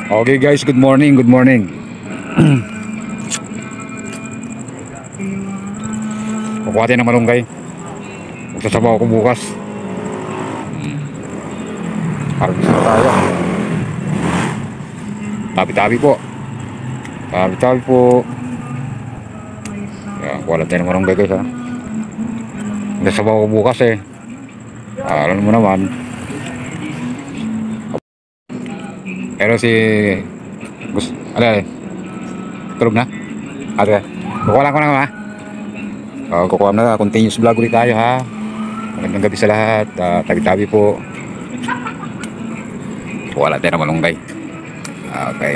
Okay guys, good morning, good morning. Kukuha tayo ng malunggay. Magsasabaw ako bukas. Harvest na tayo. Tabi-tabi po. Tabi-tabi po. Yan, kuha lang tayo ng malunggay guys ha. Magsasabaw ako bukas eh. Alam mo naman. Pero si ano tulog na? Ate, kukuha lang ko na ha. Kukuha na, continuous vlog ulit tayo ha. Magandang gabi sa lahat. Tabi-tabi po. Kukuha lang tayo ng malunggay. Okay.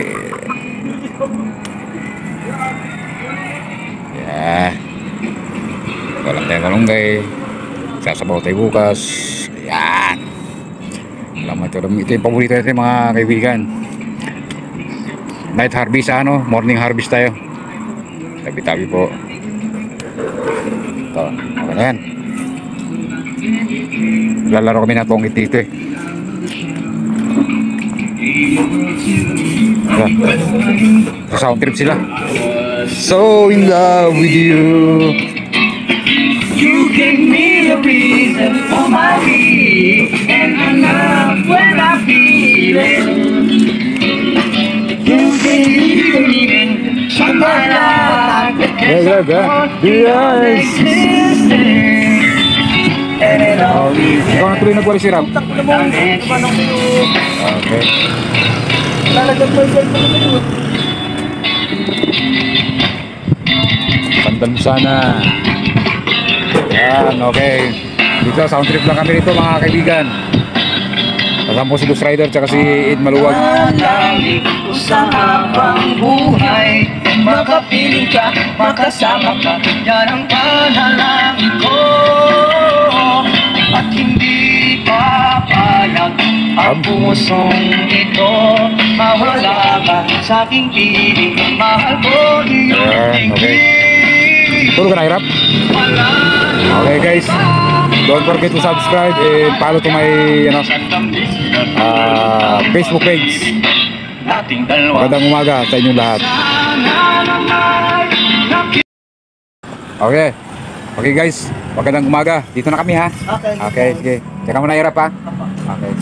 Yeah. Kukuha lang tayo ng malunggay. Sasabaw tayo bukas. Yan. Alam mo ito yung paborito natin mga kaibigan. Night harvest morning harvest tayo. Tabi-tabi po. Ito, okay na yan. Lalaro kami ng tongit dito eh. Sa sound trip sila. So in love with you. You gave me a reason for my being, and I love when I feel it. You gave me meaning to my life, beyond existence. And it all is Ikaw na tuloy nagwari si Ram. Okay. Sandal mo sana. Yan, okay. Dito, sound trip lang kami dito mga kaibigan. Kasama si Ghost Rider tsaka si Ed Maluwag. Manalangin ko sa habang buhay, makapiling ka, makasama ka, yan ang panalangin ko. At hindi papayag ang pusong ito, mawala ka sa aking piling, mahal ko iyong tingin. Tulog ka na, Hirap? Okay guys, don't forget to subscribe and follow to my Facebook page. Magandang umaga sa inyong lahat. Okay. Okay guys, magandang umaga. Dito na kami ha. Okay, sige. Teka mo na, Hirap ha. Okay.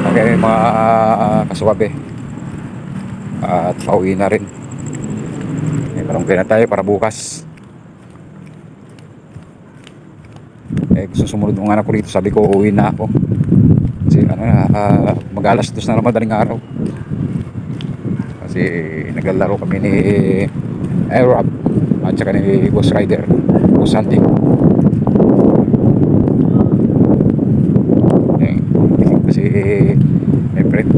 Okay mga kasuwabe. At pauwi na rin. Malunggay na tayo para bukas. Gusto sumunod ng anak ko rito. Sabi ko uwi na ako. Kasi mag-alas 2 na naman daling araw. Kasi naglalaro kami ni Arab at saka ni Ghost Rider, Ghost Hunting. Kasi may friend.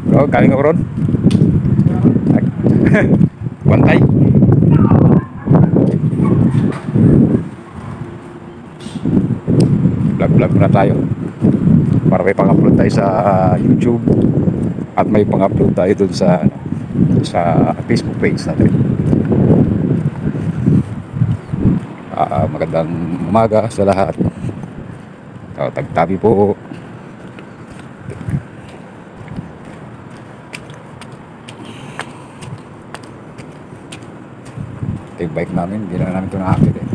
Bro, galing ako ron. Bantay. Vlog muna tayo. Para may pang-upload tayo sa YouTube. At may pang-upload tayo dun sa Facebook page natin. Magandang umaga sa lahat. Tabi-tabi po. Yung bike namin, hindi na namin ito nakakit eh.